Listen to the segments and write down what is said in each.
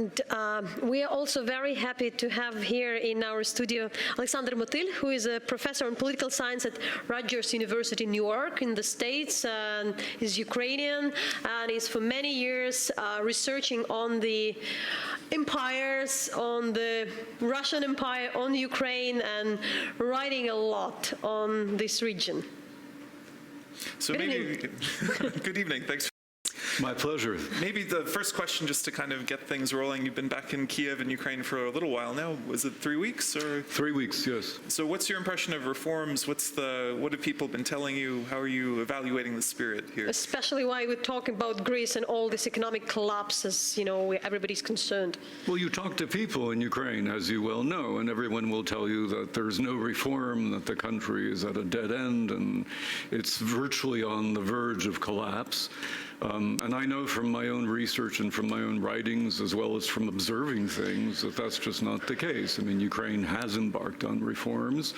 And we are also very happy to have here in our studio Alexander Motyl, who is a professor in political science at Rutgers University-Newark in the States. And he's Ukrainian, and he's for many years researching on the empires, on the Russian Empire, on Ukraine, and writing a lot on this region. So maybe, good evening, thanks. My pleasure. Maybe the first question, just to kind of get things rolling. You've been back in Kyiv in Ukraine for a little while now. Was it 3 weeks or? 3 weeks, yes. So what's your impression of reforms? What have people been telling you? How are you evaluating the spirit here? Especially while we're talking about Greece and all this economic collapse, as you know, everybody's concerned. Well, you talk to people in Ukraine, as you well know, and everyone will tell you that there's no reform, that the country is at a dead end, and it's virtually on the verge of collapse. And I know from my own research and from my own writings, as well as from observing things, that that's just not the case. I mean, Ukraine has embarked on reforms.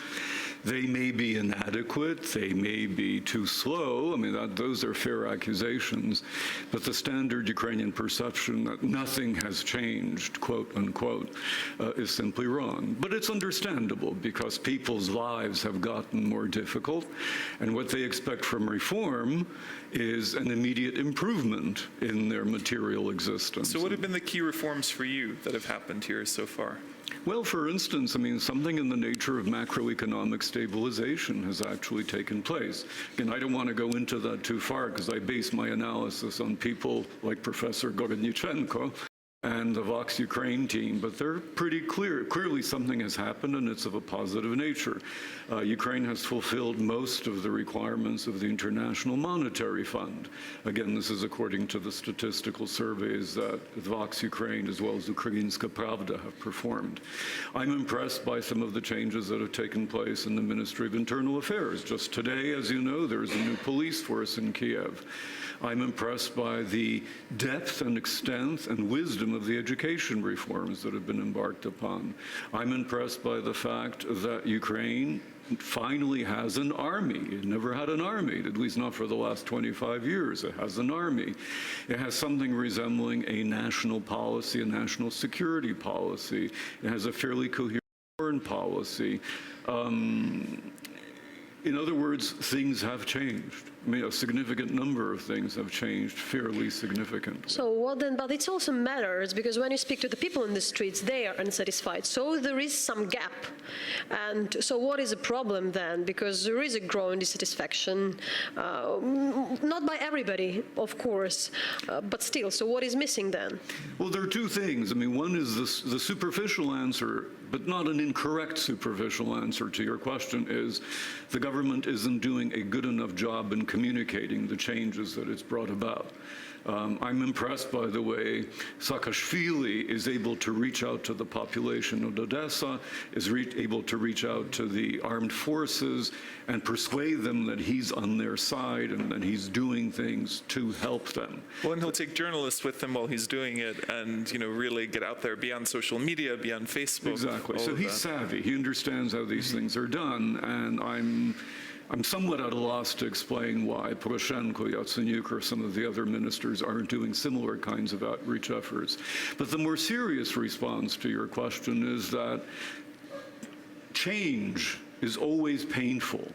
They may be inadequate, they may be too slow. I mean, those are fair accusations. But the standard Ukrainian perception that nothing has changed, quote unquote, is simply wrong. But it's understandable because people's lives have gotten more difficult. And what they expect from reform is an immediate improvement in their material existence. So what have been the key reforms for you that have happened here so far? Well, for instance, I mean, something in the nature of macroeconomic stabilization has actually taken place. Again, I don't want to go into that too far because I base my analysis on people like Professor Gorodnichenko and the Vox Ukraine team, but they're pretty clear. Clearly something has happened and it's of a positive nature. Ukraine has fulfilled most of the requirements of the International Monetary Fund. Again, this is according to the statistical surveys that Vox Ukraine as well as Ukrainska Pravda have performed. I'm impressed by some of the changes that have taken place in the Ministry of Internal Affairs. Just today, as you know, there's a new police force in Kyiv. I'm impressed by the depth and extent and wisdom of the education reforms that have been embarked upon. I'm impressed by the fact that Ukraine finally has an army. It never had an army, at least not for the last 25 years. It has an army. It has something resembling a national policy, a national security policy. It has a fairly coherent foreign policy. In other words, things have changed. I mean, a significant number of things have changed fairly significantly. So what then, but it also matters because when you speak to the people in the streets, they are unsatisfied. So there is some gap. And so what is the problem then? Because there is a growing dissatisfaction, not by everybody, of course, but still. So what is missing then? Well, there are two things. I mean, one is the superficial answer, but not an incorrect superficial answer to your question, is the government isn't doing a good enough job in communicating the changes that it's brought about. I'm impressed by the way Saakashvili is able to reach out to the population of Odessa, is able to reach out to the armed forces and persuade them that he's on their side and that he's doing things to help them. Well, and he'll take journalists with him while he's doing it and, you know, really get out there beyond social media, beyond Facebook. Exactly. So he's savvy. He understands how these things are done, and I'm somewhat at a loss to explain why Poroshenko, Yatsenyuk, or some of the other ministers aren't doing similar kinds of outreach efforts. But the more serious response to your question is that change is always painful,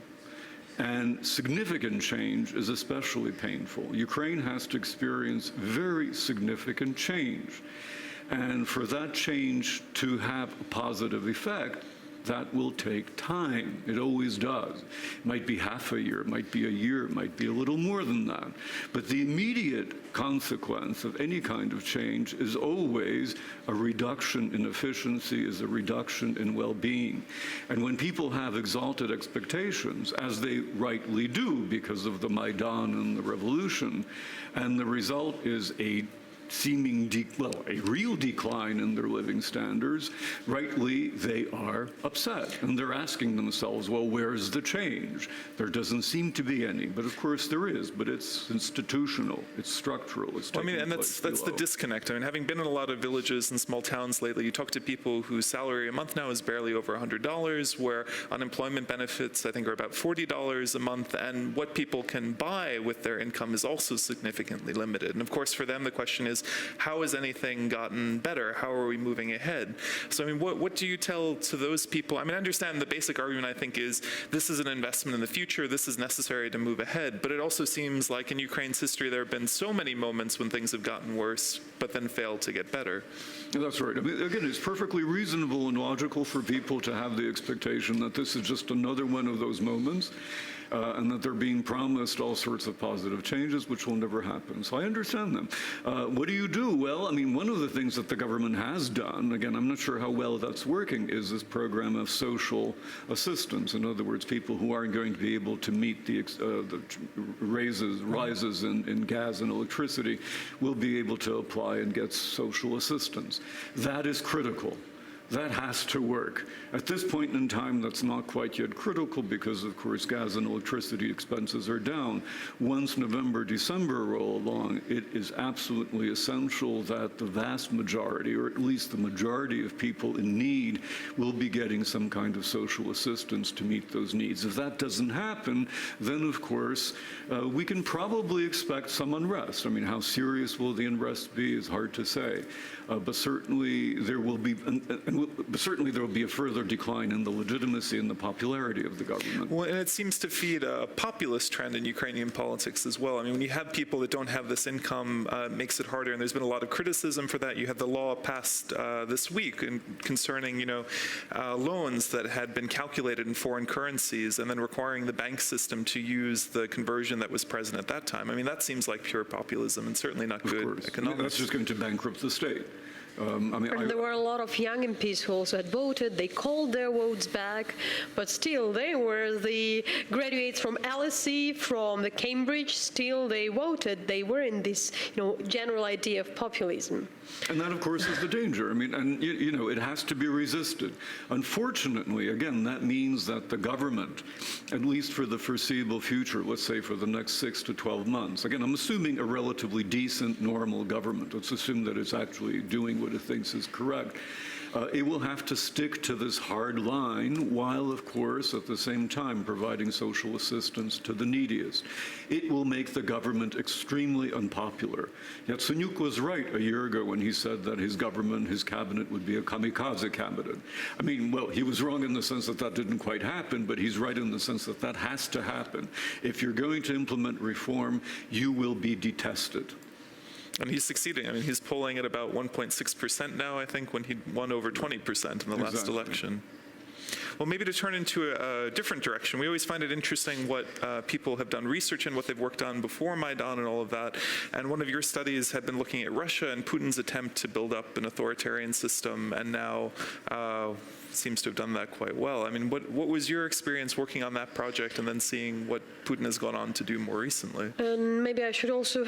and significant change is especially painful. Ukraine has to experience very significant change. And for that change to have a positive effect, that will take time. It always does. It might be half a year, it might be a year, it might be a little more than that. But the immediate consequence of any kind of change is always a reduction in efficiency, is a reduction in well-being. And when people have exalted expectations, as they rightly do because of the Maidan and the revolution, and the result is a real decline in their living standards, rightly they are upset. And they're asking themselves, well, where's the change? There doesn't seem to be any. But of course there is, but it's institutional, it's structural, it's well, I mean, and that's the disconnect. I mean, having been in a lot of villages and small towns lately, you talk to people whose salary a month now is barely over $100, where unemployment benefits, I think, are about $40 a month, and what people can buy with their income is also significantly limited. And of course, for them, the question is, is, how has anything gotten better? How are we moving ahead? So, I mean, what do you tell to those people? I mean, I understand the basic argument, I think, is this is an investment in the future, this is necessary to move ahead, but it also seems like in Ukraine's history there have been so many moments when things have gotten worse, but then failed to get better. That's right. I mean, again, it's perfectly reasonable and logical for people to have the expectation that this is just another one of those moments, and that they're being promised all sorts of positive changes, which will never happen. So I understand them. What do you do? Well, I mean, one of the things that the government has done, again, I'm not sure how well that's working, is this program of social assistance. In other words, people who aren't going to be able to meet the rises in gas and electricity will be able to apply and get social assistance. That is critical. That has to work. At this point in time, that's not quite yet critical because, of course, gas and electricity expenses are down. Once November, December roll along, it is absolutely essential that the vast majority, or at least the majority of people in need, will be getting some kind of social assistance to meet those needs. If that doesn't happen, then, of course, we can probably expect some unrest. I mean, how serious will the unrest be is hard to say. But certainly there will be, certainly there will be a further decline in the legitimacy and the popularity of the government. Well, and it seems to feed a populist trend in Ukrainian politics as well. I mean, when you have people that don't have this income, it makes it harder, and there's been a lot of criticism for that. You had the law passed this week concerning, loans that had been calculated in foreign currencies and then requiring the bank system to use the conversion that was present at that time. I mean, that seems like pure populism and certainly not good economics. That's just going to bankrupt the state. There were a lot of young MPs who also had voted. They called their votes back, but still they were the graduates from LSE, from the Cambridge. Still they voted. They were in this, general idea of populism. And that, of course, is the danger. I mean, and it has to be resisted. Unfortunately, again, that means that the government, at least for the foreseeable future, let's say for the next 6 to 12 months, again, I'm assuming a relatively decent, normal government. Let's assume that it's actually doing what it thinks is correct. It will have to stick to this hard line while, of course, at the same time providing social assistance to the neediest. It will make the government extremely unpopular. Yatsenyuk was right a year ago when he said that his government, his cabinet would be a kamikaze cabinet. I mean, well, he was wrong in the sense that that didn't quite happen, but he's right in the sense that that has to happen. If you're going to implement reform, you will be detested. And he's succeeding. I mean, he's polling at about 1.6% now, I think, when he won over 20% in the last election. Well, maybe to turn into a different direction, we always find it interesting what people have done research and what they've worked on before Maidan and all of that. And one of your studies had been looking at Russia and Putin's attempt to build up an authoritarian system, and now seems to have done that quite well. I mean, what was your experience working on that project and then seeing what Putin has gone on to do more recently? And maybe I should also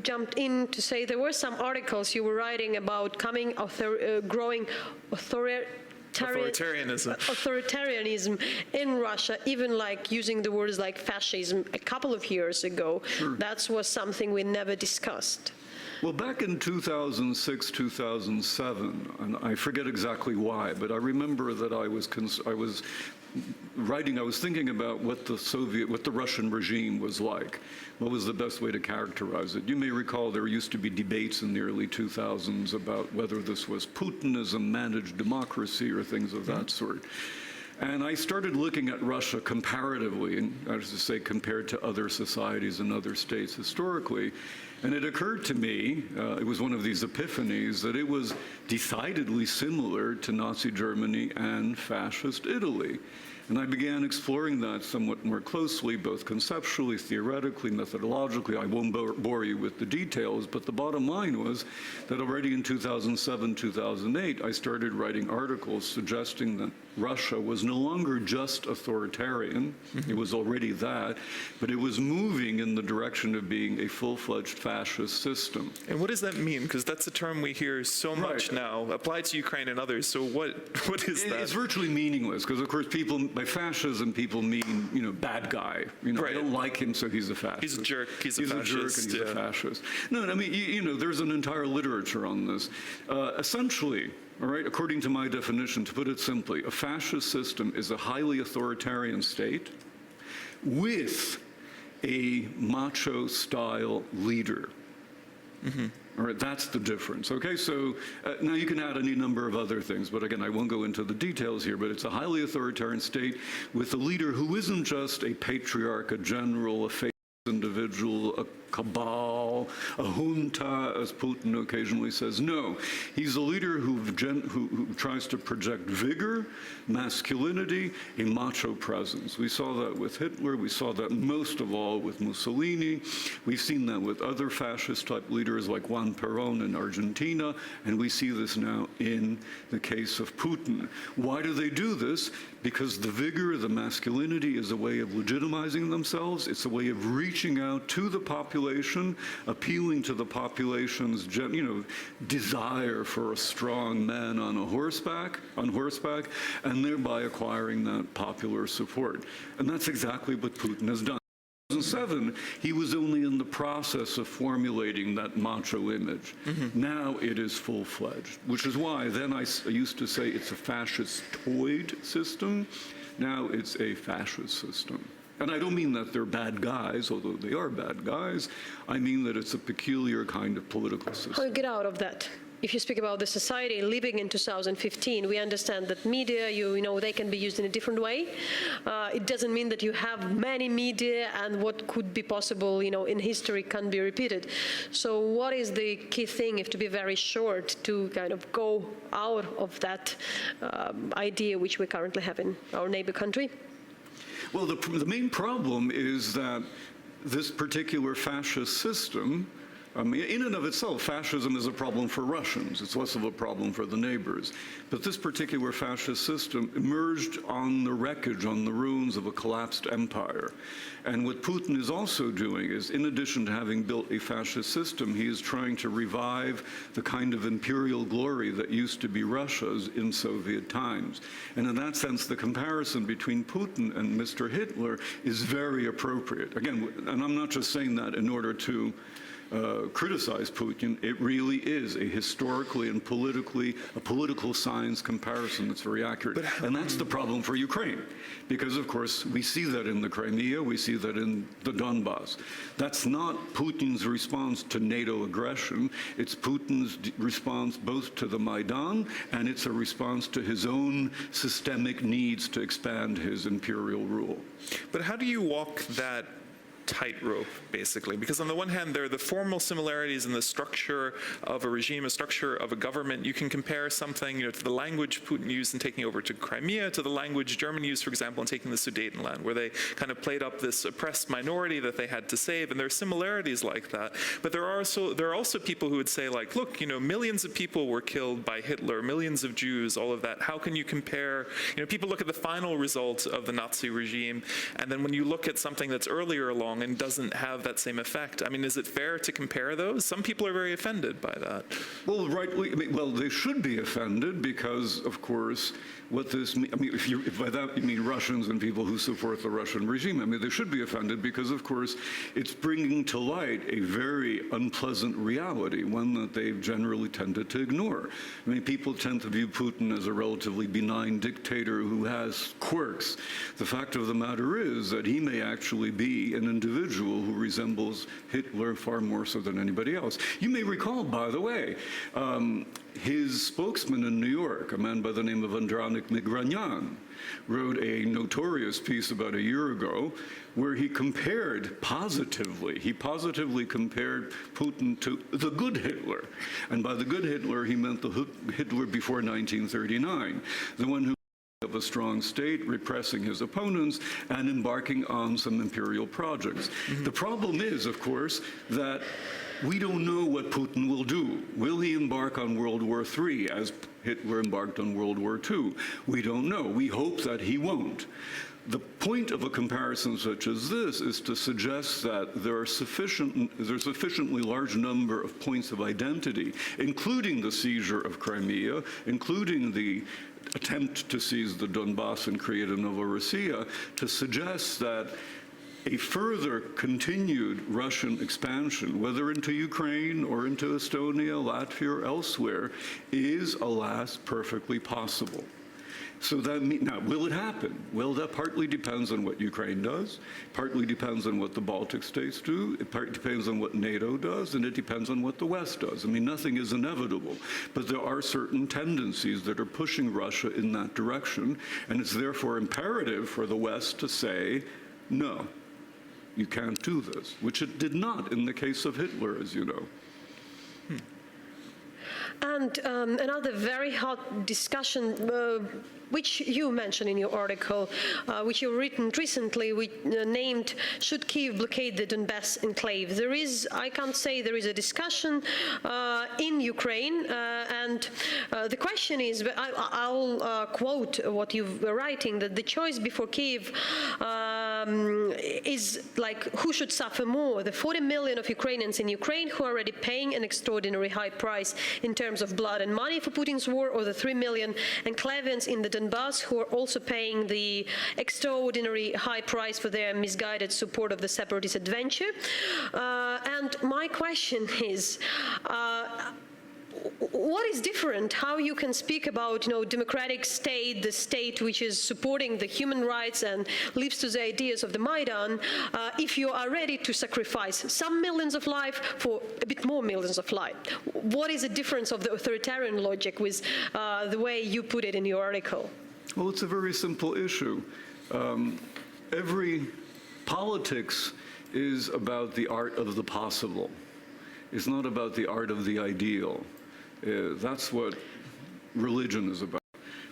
jump in to say there were some articles you were writing about growing authoritarianism in Russia, even like using the words like fascism a couple of years ago. Sure. That was something we never discussed. Well, back in 2006, 2007, and I forget exactly why, but I remember that I was thinking about what the Russian regime was like. What was the best way to characterize it? You may recall there used to be debates in the early 2000s about whether this was Putinism, managed democracy, or things of that sort. And I started looking at Russia comparatively, and that is to say compared to other societies and other states historically, and it occurred to me, it was one of these epiphanies, that it was decidedly similar to Nazi Germany and fascist Italy. And I began exploring that somewhat more closely, both conceptually, theoretically, methodologically. I won't bore you with the details, but the bottom line was that already in 2007, 2008, I started writing articles suggesting that Russia was no longer just authoritarian, it was already that, but it was moving in the direction of being a full-fledged fascist system. And what does that mean? Because that's a term we hear so much now, applied to Ukraine and others, so what is that? It's virtually meaningless, because of course by fascism, people mean, bad guy. Right. I don't like him, so he's a fascist. He's a jerk, he's a jerk and he's a fascist. No, I mean, there's an entire literature on this. Essentially, all right, according to my definition, to put it simply, a fascist system is a highly authoritarian state with a macho-style leader. All right, that's the difference. Okay, so now you can add any number of other things, but again, I won't go into the details here, but it's a highly authoritarian state with a leader who isn't just a patriarch, a general, a faithful individual, a cabal, a junta, as Putin occasionally says. No, he's a leader who tries to project vigor, masculinity, a macho presence. We saw that with Hitler. We saw that most of all with Mussolini. We've seen that with other fascist-type leaders like Juan Perón in Argentina, and we see this now in the case of Putin. Why do they do this? Because the vigor, the masculinity is a way of legitimizing themselves. It's a way of reaching out to the population, appealing to the population's desire for a strong man on horseback, and thereby acquiring that popular support. And that's exactly what Putin has done. In 2007, he was only in the process of formulating that macho image. Now it is full-fledged, which is why then I used to say it's a fascistoid system. Now it's a fascist system. And I don't mean that they're bad guys, although they are bad guys. I mean that it's a peculiar kind of political system. How do you get out of that? If you speak about the society living in 2015, we understand that media, they can be used in a different way. It doesn't mean that you have many media and what could be possible, in history can be repeated. So what is the key thing, if to be very short, to kind of go out of that idea which we currently have in our neighbor country? Well, the main problem is that this particular fascist system, in and of itself, fascism is a problem for Russians. It's less of a problem for the neighbors. But this particular fascist system emerged on the wreckage, on the ruins of a collapsed empire. And what Putin is also doing is, in addition to having built a fascist system, he is trying to revive the kind of imperial glory that used to be Russia's in Soviet times. And in that sense, the comparison between Putin and Mr. Hitler is very appropriate. Again, and I'm not just saying that in order to criticize Putin. It really is a historically and politically, a political science comparison that's very accurate. And that's the problem for Ukraine, because of course we see that in the Crimea, we see that in the Donbas. That's not Putin's response to NATO aggression, it's Putin's response both to the Maidan and it's a response to his own systemic needs to expand his imperial rule. But how do you walk that tightrope, basically? Because on the one hand, there are the formal similarities in the structure of a regime, a structure of a government. You can compare something, to the language Putin used in taking over to Crimea, to the language Germany used, for example, in taking the Sudetenland, where they kind of played up this oppressed minority that they had to save, and there are similarities like that. But there are also people who would say, like, look, millions of people were killed by Hitler, millions of Jews, all of that. How can you compare? People look at the final result of the Nazi regime, and then when you look at something that's earlier along and doesn't have that same effect. I mean, is it fair to compare those? Some people are very offended by that. Well, rightly, they should be offended because, of course, what this means, if by that you mean Russians and people who support the Russian regime, they should be offended because, of course, it's bringing to light a very unpleasant reality, one that they've generally tended to ignore. People tend to view Putin as a relatively benign dictator who has quirks. The fact of the matter is that he may actually be an individual who resembles Hitler far more so than anybody else. You may recall, by the way, his spokesman in New York, a man by the name of Andranik Migranyan, wrote a notorious piece about a year ago where he positively compared Putin to the good Hitler. And by the good Hitler, he meant the Hitler before 1939, the one who of a strong state, repressing his opponents, and embarking on some imperial projects. The problem is, of course, that we don't know what Putin will do. Will he embark on World War III as Hitler embarked on World War II? We don't know. We hope that he won't. The point of a comparison such as this is to suggest that there's a sufficiently large number of points of identity, including the seizure of Crimea, including the attempt to seize the Donbas and create a Novorossiya, to suggest that a further continued Russian expansion, whether into Ukraine or into Estonia, Latvia, or elsewhere, is, alas, perfectly possible. So that now, will it happen? Well, that partly depends on what Ukraine does, partly depends on what the Baltic states do, it partly depends on what NATO does, and it depends on what the West does. I mean, nothing is inevitable, but there are certain tendencies that are pushing Russia in that direction, and it's therefore imperative for the West to say, no, you can't do this, which it did not in the case of Hitler, as you know. And another very hot discussion, which you mentioned in your article, which you've written recently, named "Should Kyiv blockade the Donbas enclave?" There is, I can't say there is a discussion in Ukraine, and the question is, I'll quote what you're writing, that the choice before Kyiv is like, who should suffer more? The 40 million of Ukrainians in Ukraine who are already paying an extraordinary high price in terms of blood and money for Putin's war, or the 3 million enclavians in the Donbas who are also paying the extraordinary high price for their misguided support of the separatist adventure. And my question is, what is different? How you can speak about, democratic state, the state which is supporting the human rights and lives to the ideas of the Maidan, if you are ready to sacrifice some millions of lives for a bit more millions of lives? What is the difference of the authoritarian logic with the way you put it in your article? Well, it's a very simple issue. Every politics is about the art of the possible. It's not about the art of the ideal. That's what religion is about.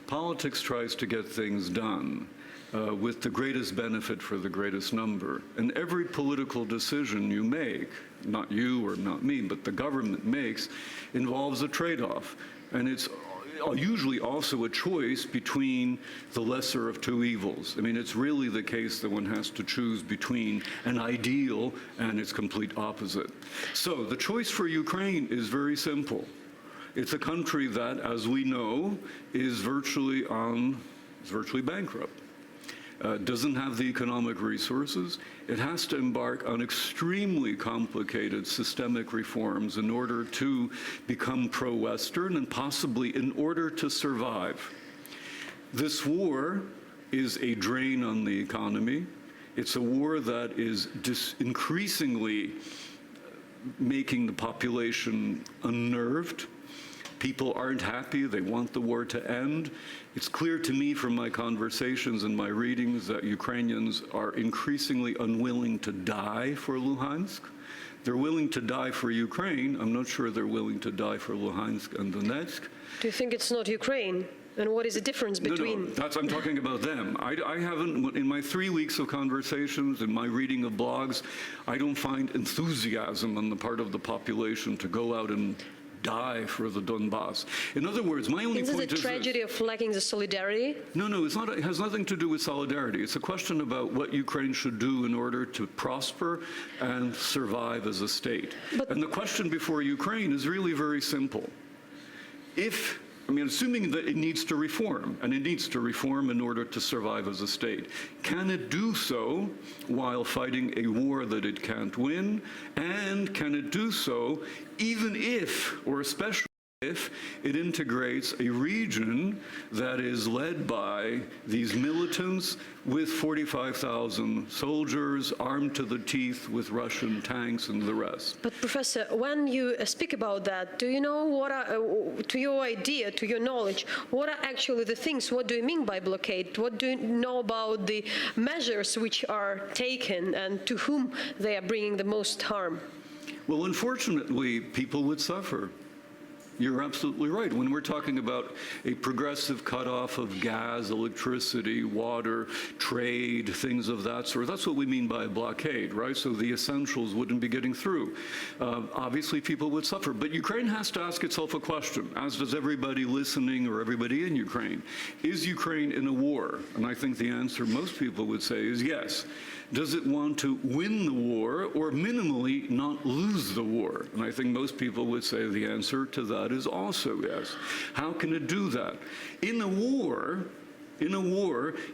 Politics tries to get things done with the greatest benefit for the greatest number. And every political decision you make, not you or not me, but the government makes, involves a trade-off. And it's usually also a choice between the lesser of two evils. I mean, it's really the case that one has to choose between an ideal and its complete opposite. So the choice for Ukraine is very simple. It's a country that, as we know, is virtually bankrupt. Doesn't have the economic resources. It has to embark on extremely complicated systemic reforms in order to become pro-Western and possibly in order to survive. This war is a drain on the economy. It's a war that is increasingly making the population unnerved. People aren't happy. They want the war to end. It's clear to me from my conversations and my readings that Ukrainians are increasingly unwilling to die for Luhansk. They're willing to die for Ukraine. I'm not sure they're willing to die for Luhansk and Donetsk. Do you think it's not Ukraine? And what is the difference between? No, I'm talking about them. I haven't, in my 3 weeks of conversations, in my reading of blogs, I don't find enthusiasm on the part of the population to go out and die for the Donbas. In other words, my only point is this. Is it a tragedy of lacking the solidarity? No, it's not. It has nothing to do with solidarity. It's a question about what Ukraine should do in order to prosper and survive as a state. And the question before Ukraine is really very simple. Assuming that it needs to reform, and it needs to reform in order to survive as a state, can it do so while fighting a war that it can't win? And can it do so even if, or especially if, it integrates a region that is led by these militants with 45,000 soldiers armed to the teeth with Russian tanks and the rest? But Professor, when you speak about that, do you know what are, to your idea, to your knowledge, what are actually the things? What do you mean by blockade? What do you know about the measures which are taken and to whom they are bringing the most harm? Well, unfortunately, people would suffer. You're absolutely right. When we're talking about a progressive cutoff of gas, electricity, water, trade, things of that sort, that's what we mean by a blockade, right? So the essentials wouldn't be getting through. Obviously, people would suffer. But Ukraine has to ask itself a question, as does everybody listening or everybody in Ukraine. Is Ukraine in a war? And I think the answer most people would say is yes. Does it want to win the war or minimally not lose the war? And I think most people would say the answer to that is also yes. How can it do that? In a war,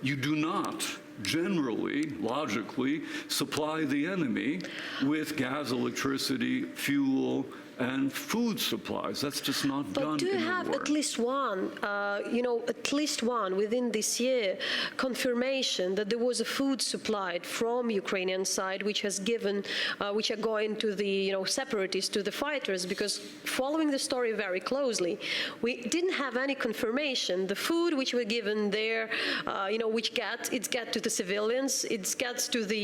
you do not generally, logically, supply the enemy with gas, electricity, fuel, and food supplies. That's just not done But do you have anymore. at least one, at least one within this year confirmation that there was a food supplied from Ukrainian side which has given, which are going to the separatists, to the fighters? Because following the story very closely, we didn't have any confirmation. The food which were given there, which it gets to the civilians, it gets to the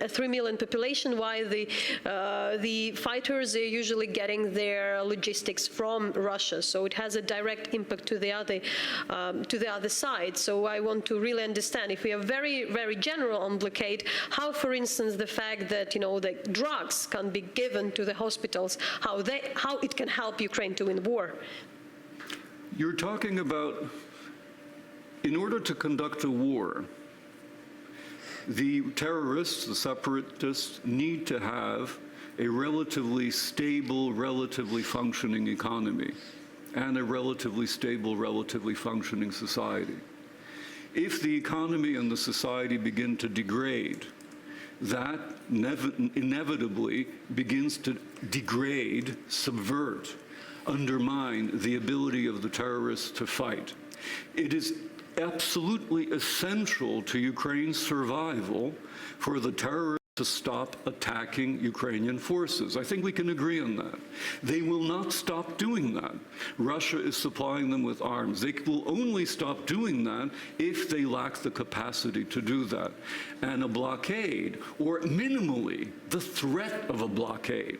a 3 million population, while the fighters are usually getting their logistics from Russia, so it has a direct impact to the other side. So I want to really understand, if we are very, very general on blockade, how, for instance, the fact that the drugs can be given to the hospitals, how it can help Ukraine to win war. You're talking about, in order to conduct a war, the terrorists, the separatists, need to have a relatively stable, relatively functioning economy and a relatively stable, relatively functioning society. If the economy and the society begin to degrade, that inevitably begins to degrade, subvert, undermine the ability of the terrorists to fight. It is absolutely essential to Ukraine's survival for the terrorists to stop attacking Ukrainian forces. I think we can agree on that. They will not stop doing that. Russia is supplying them with arms. They will only stop doing that if they lack the capacity to do that. And a blockade, or minimally the threat of a blockade,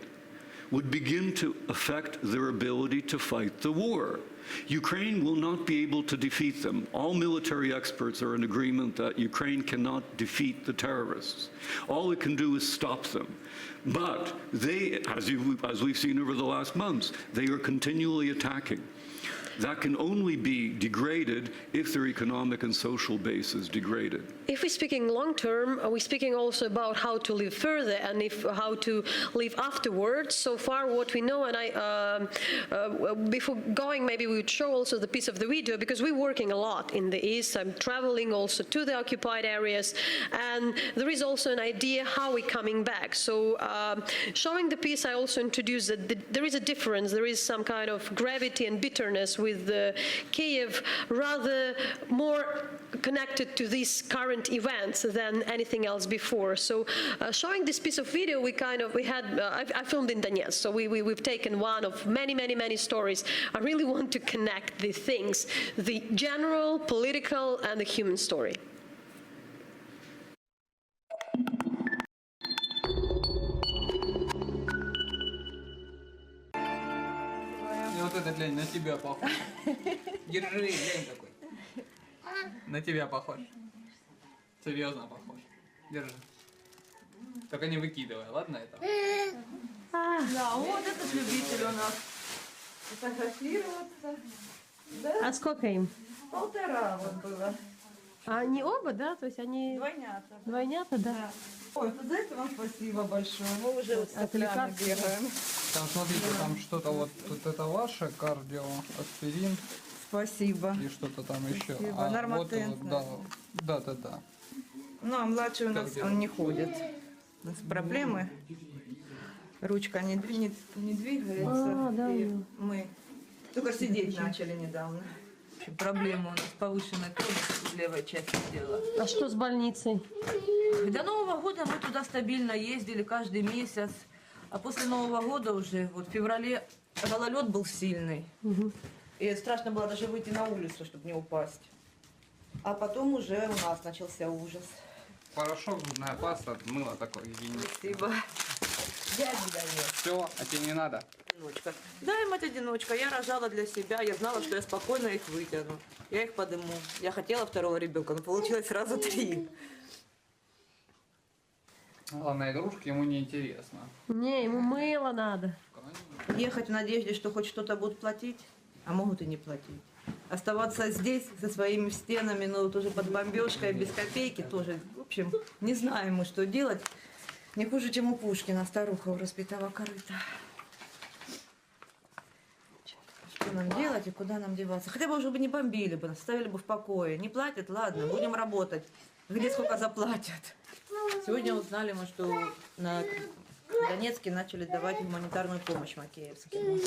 would begin to affect their ability to fight the war. Ukraine will not be able to defeat them. All military experts are in agreement that Ukraine cannot defeat the terrorists. All it can do is stop them. But they, as we've seen over the last months, they are continually attacking. That can only be degraded if their economic and social base is degraded. If we're speaking long term, are we speaking also about how to live further and how to live afterwards? So far, what we know, and before going, maybe we would show also the piece of the video, because we're working a lot in the East. I'm traveling also to the occupied areas, and there is also an idea how we're coming back. So showing the piece, I also introduced that there is a difference. There is some kind of gravity and bitterness with Kyiv, rather more connected to these current events than anything else before. So showing this piece of video, I filmed in Donetsk, so we've taken one of many stories. I really want to connect the things, the general, political, and the human story. Вот этот лень на тебя похож. Держи, лень такой. На тебя похож. Серьезно похож. Держи. Только не выкидывай, ладно это? Да, вот этот любитель у нас фотографироваться. Да? А сколько им? 1,5 вот было. А они оба, да? То есть они Двойнята. двойнята, да? Ой, вот за это вам спасибо большое. Мы уже вот с соплями бегаем. Там смотрите, там что-то вот это ваше кардио, аспирин Спасибо. и что-то там еще. Спасибо. А Нормотен, вот, да. Ну, а младший у нас, он не ходит. У нас проблемы. Ручка не двигается. Да. И мы только сидеть начали недавно. Проблема у нас повышенная тонус в левой части тела. А что с больницей? До Нового года мы туда стабильно ездили каждый месяц. А после Нового года уже, вот в феврале, гололед был сильный. И страшно было даже выйти на улицу, чтобы не упасть. А потом уже у нас начался ужас. Порошок, зубная паста, мыло такое гигиеническое. Спасибо. Дяде дает. Все, а тебе не надо? Одиночка. Дай, мать, одиночка. Я рожала для себя. Я знала, что я спокойно их вытяну. Я их подыму. Я хотела 2-го ребенка, но получилось сразу 3. Главное, игрушки ему не интересно. Не, ему мыло надо. Ехать в надежде, что хоть что-то будут платить, а могут и не платить. Оставаться здесь, со своими стенами, но тоже под бомбежкой, без копейки тоже. В общем, не знаем мы, что делать. Не хуже, чем у Пушкина, старуха у разбитого корыта. Что нам делать и куда нам деваться? Хотя бы уже бы не бомбили бы, нас оставили бы в покое. Не платят, ладно, будем работать. Где сколько заплатят? Сегодня узнали мы, что на в Донецке начали давать гуманитарную помощь макеевским.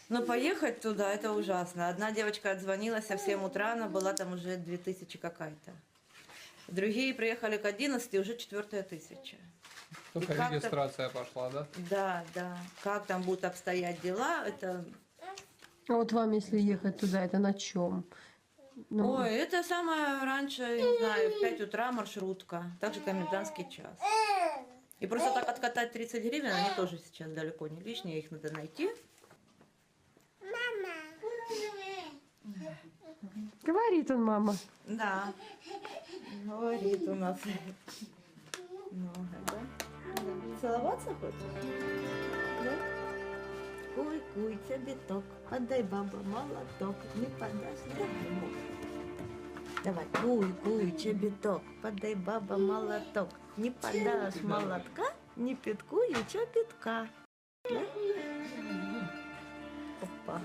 Но поехать туда, это ужасно. Одна девочка отзвонилась, а в 7 утра она была там уже 2000 какая-то. Другие приехали к 11, уже 4000. Только регистрация пошла, да? Да, да. Как там будут обстоять дела, это... А вот вам, если ехать туда, это на чем? Ой, это самое раньше, не знаю, в 5 утра маршрутка, также комендантский час. И просто так откатать 30 гривен, они тоже сейчас далеко не лишние, их надо найти. Говорит он, мама. Да, говорит у нас. Много, да? Целоваться хочешь? Да? Куй, куй, цебеток, подай, баба, молоток, не подашь, не ему. Давай, куй, куй, чебеток, подай, баба, молоток, не подашь молотка, не пяткую, чебетка. Да? Опа.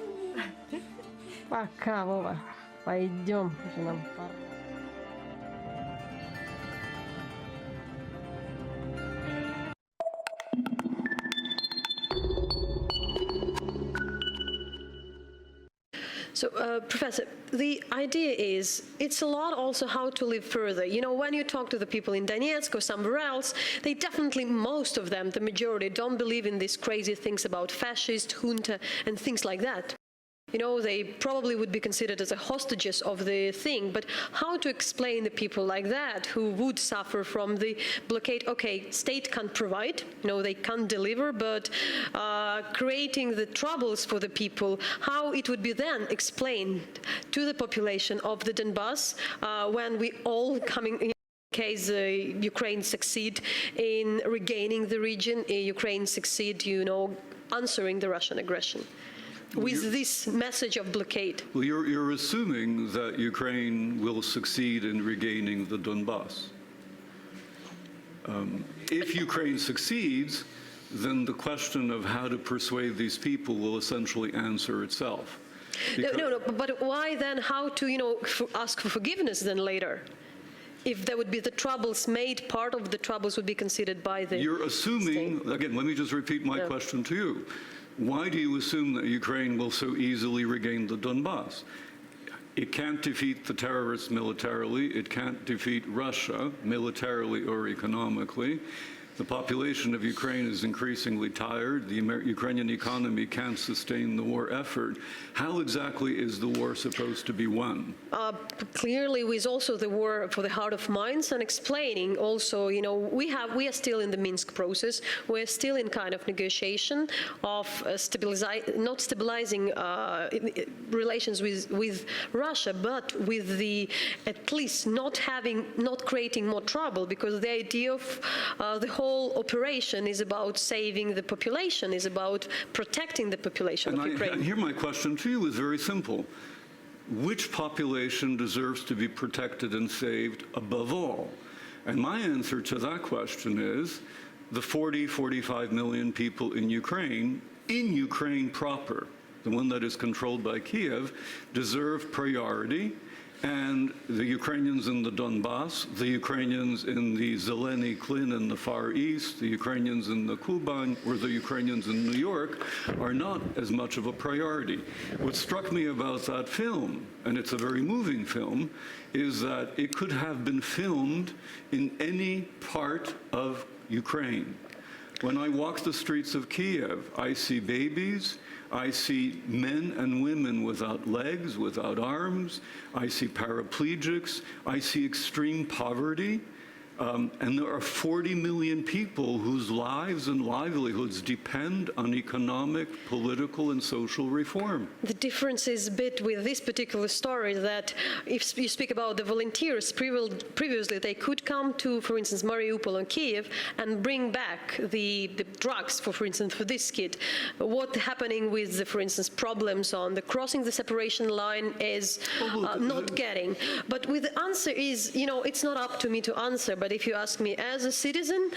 Пока, Вова. Пойдем, уже нам пора. So, Professor, the idea is, it's a lot also how to live further. You know, when you talk to the people in Donetsk or somewhere else, they definitely, most of them, the majority, don't believe in these crazy things about fascist, junta, and things like that. You know, they probably would be considered as hostages of the thing, but how to explain the people like that who would suffer from the blockade? Okay, state can't provide, you know, they can't deliver, but creating the troubles for the people, how it would be then explained to the population of the Donbas when we all coming in case Ukraine succeed in regaining the region, Ukraine succeed, you know, answering the Russian aggression. With this message of blockade. Well, you're assuming that Ukraine will succeed in regaining the Donbas. If Ukraine succeeds, then the question of how to persuade these people will essentially answer itself. No, but why then how to, you know, ask for forgiveness then later? If there would be the troubles made, part of the troubles would be considered by the You're assuming, state. again, let me just repeat my question to you. Why do you assume that Ukraine will so easily regain the Donbas? It can't defeat the terrorists militarily. It can't defeat Russia militarily or economically. The population of Ukraine is increasingly tired. The Ukrainian economy can't sustain the war effort. How exactly is the war supposed to be won? Clearly, with also the war for the heart of minds and explaining also, you know, we are still in the Minsk process. We're still in kind of negotiation of not stabilizing relations with Russia, but with the at least not creating more trouble, because the idea of the whole operation is about saving the population, is about protecting the population of Ukraine. And here my question to you is very simple. Which population deserves to be protected and saved above all? And my answer to that question is the 45 million people in Ukraine proper, the one that is controlled by Kyiv, deserve priority. And the Ukrainians in the Donbas, the Ukrainians in the Zeleny Klin in the Far East, the Ukrainians in the Kuban, or the Ukrainians in New York are not as much of a priority. What struck me about that film, and it's a very moving film, is that it could have been filmed in any part of Ukraine. When I walk the streets of Kyiv, I see babies, I see men and women without legs, without arms. I see paraplegics. I see extreme poverty. And there are 40 million people whose lives and livelihoods depend on economic, political, and social reform. The difference is a bit with this particular story that if you speak about the volunteers, previously they could come to, for instance, Mariupol and Kyiv and bring back the drugs, for instance, for this kid. What's happening with, for instance, problems on the crossing the separation line is not getting. But with the answer is, you know, it's not up to me to answer, but But if you ask me as a citizen,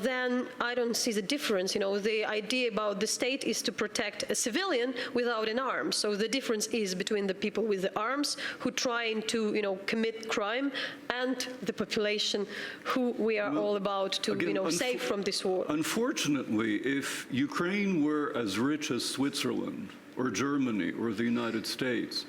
then I don't see the difference. The idea about the state is to protect a civilian without an arm. So the difference is between the people with the arms who trying to, commit crime and the population who we are all about to, again, save from this war. Unfortunately, if Ukraine were as rich as Switzerland or Germany or the United States,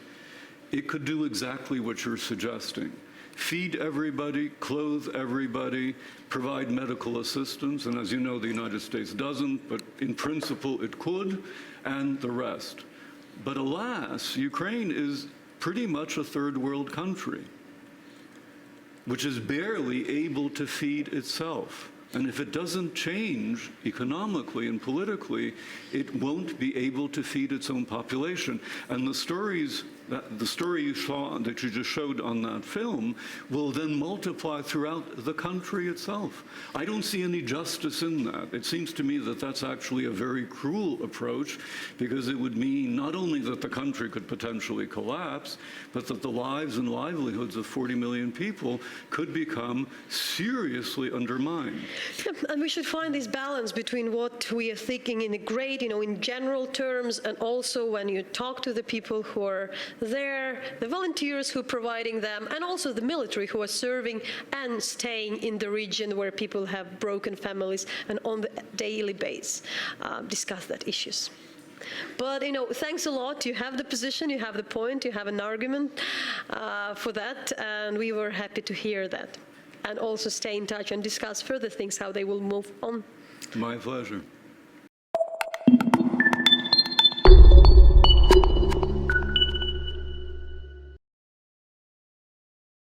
it could do exactly what you're suggesting. Feed everybody, clothe everybody, provide medical assistance, and as you know, the United States doesn't, but in principle it could, and the rest. But alas, Ukraine is pretty much a third world country, which is barely able to feed itself. And if it doesn't change economically and politically, it won't be able to feed its own population. And the story you saw, that you just showed on that film, will then multiply throughout the country itself. I don't see any justice in that. It seems to me that that's actually a very cruel approach, because it would mean not only that the country could potentially collapse, but that the lives and livelihoods of 40 million people could become seriously undermined. And we should find this balance between what we are thinking in a great, in general terms, and also when you talk to the people who are there, the volunteers who are providing them, and also the military who are serving and staying in the region where people have broken families and on the daily basis discuss that issues. But, thanks a lot. You have the position, you have the point, you have an argument for that, and we were happy to hear that. And also stay in touch and discuss further things, how they will move on. My pleasure.